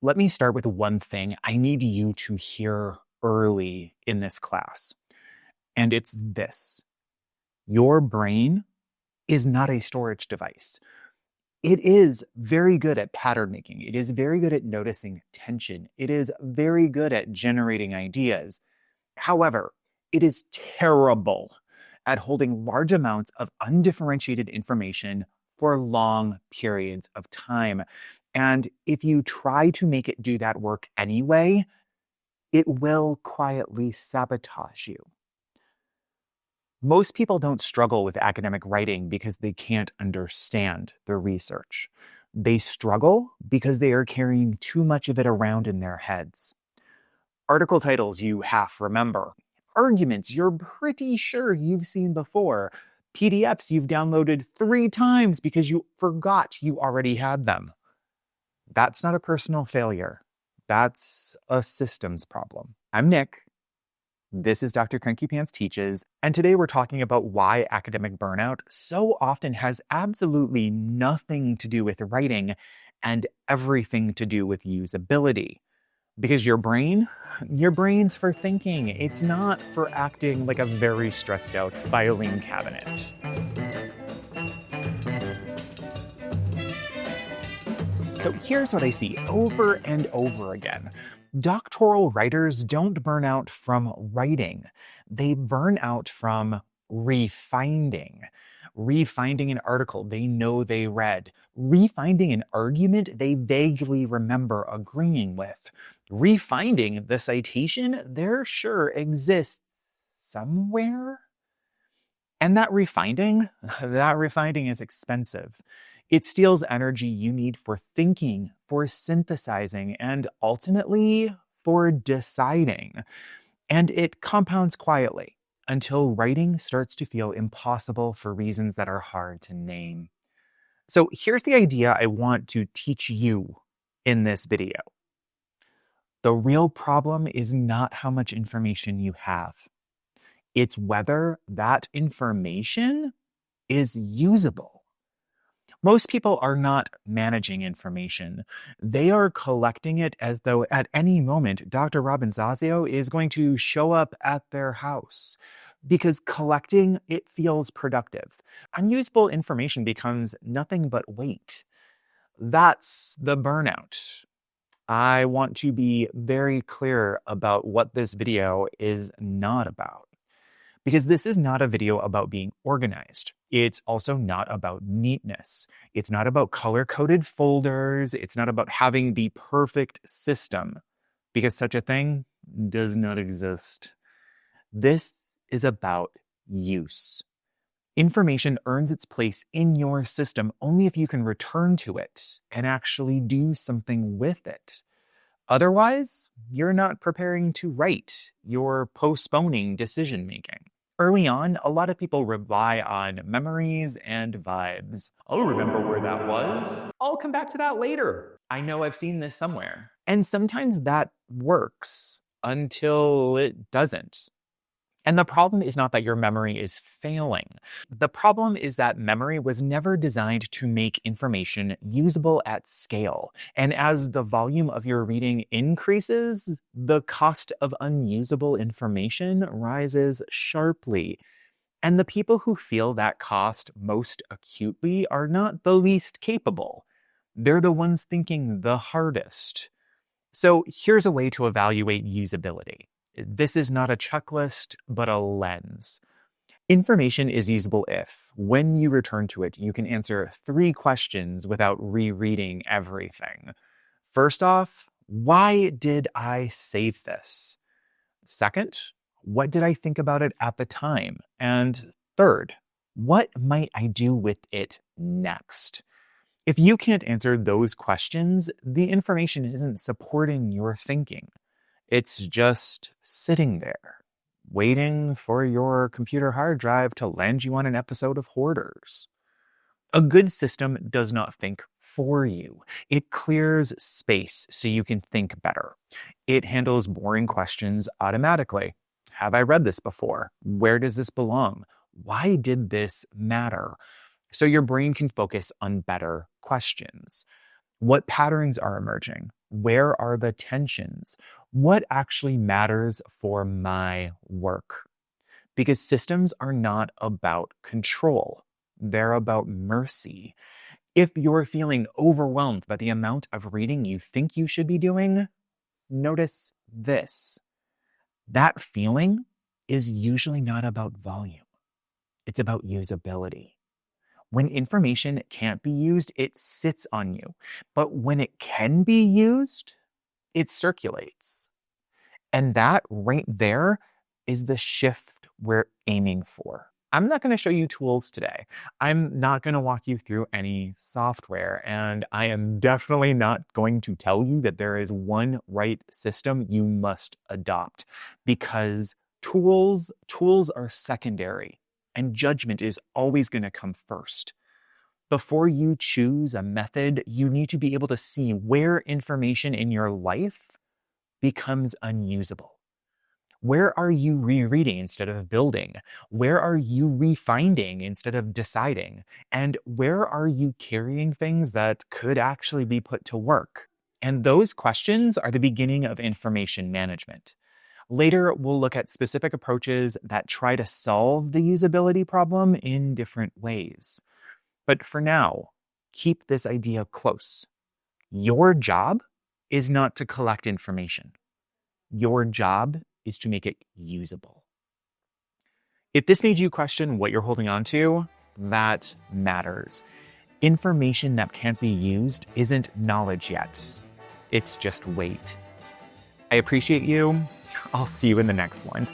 Let me start with one thing I need you to hear early in this class, and it's this. Your brain is not a storage device. It is very good at pattern making. It is very good at noticing tension. It is very good at generating ideas. However, it is terrible at holding large amounts of undifferentiated information for long periods of time. And if you try to make it do that work anyway, it will quietly sabotage you. Most people don't struggle with academic writing because they can't understand the research. They struggle because they are carrying too much of it around in their heads. Article titles you half remember. Arguments you're pretty sure you've seen before. PDFs you've downloaded 3 times because you forgot you already had them. That's not a personal failure. That's a systems problem. I'm Nick. This is Dr. Cranky Pants Teaches, and today we're talking about why academic burnout so often has absolutely nothing to do with writing and everything to do with usability. Because your brain's for thinking. It's not for acting like a very stressed out filing cabinet. So here's what I see over and over again. Doctoral writers don't burn out from writing. They burn out from refinding. Refinding an article they know they read. Refinding an argument they vaguely remember agreeing with. Refinding the citation there sure exists somewhere. And that refinding is expensive. It steals energy you need for thinking, for synthesizing, and ultimately for deciding. And it compounds quietly until writing starts to feel impossible for reasons that are hard to name. So here's the idea I want to teach you in this video. The real problem is not how much information you have. It's whether that information is usable. Most people are not managing information. They are collecting it as though at any moment Dr. Robin Zazio is going to show up at their house. Because collecting, it feels productive. Unusable information becomes nothing but weight. That's the burnout. I want to be very clear about what this video is not about. Because this is not a video about being organized. It's also not about neatness. It's not about color-coded folders. It's not about having the perfect system, because such a thing does not exist. This is about use. Information earns its place in your system only if you can return to it and actually do something with it. Otherwise, you're not preparing to write. You're postponing decision-making. Early on, a lot of people rely on memories and vibes. I'll remember where that was. I'll come back to that later. I know I've seen this somewhere. And sometimes that works until it doesn't. And the problem is not that your memory is failing. The problem is that memory was never designed to make information usable at scale. And as the volume of your reading increases, the cost of unusable information rises sharply. And the people who feel that cost most acutely are not the least capable. They're the ones thinking the hardest. So here's a way to evaluate usability. This is not a checklist, but a lens. Information is usable if, when you return to it, you can answer 3 questions without rereading everything. First off, why did I save this? Second, what did I think about it at the time? And third, what might I do with it next? If you can't answer those questions, the information isn't supporting your thinking. It's just sitting there, waiting for your computer hard drive to land you on an episode of Hoarders. A good system does not think for you. It clears space so you can think better. It handles boring questions automatically. Have I read this before? Where does this belong? Why did this matter? So your brain can focus on better questions. What patterns are emerging? Where are the tensions? What actually matters for my work? Because systems are not about control. They're about mercy. If you're feeling overwhelmed by the amount of reading you think you should be doing, notice this. That feeling is usually not about volume. It's about usability. When information can't be used, it sits on you. But when it can be used, it circulates. And that right there is the shift we're aiming for. I'm not going to show you tools today. I'm not going to walk you through any software. And I am definitely not going to tell you that there is one right system you must adopt, because tools are secondary and judgment is always going to come first. Before you choose a method, you need to be able to see where information in your life becomes unusable. Where are you rereading instead of building? Where are you refinding instead of deciding? And where are you carrying things that could actually be put to work? And those questions are the beginning of information management. Later, we'll look at specific approaches that try to solve the usability problem in different ways. But for now, keep this idea close. Your job is not to collect information. Your job is to make it usable. If this made you question what you're holding on to, that matters. Information that can't be used isn't knowledge yet. It's just weight. I appreciate you. I'll see you in the next one.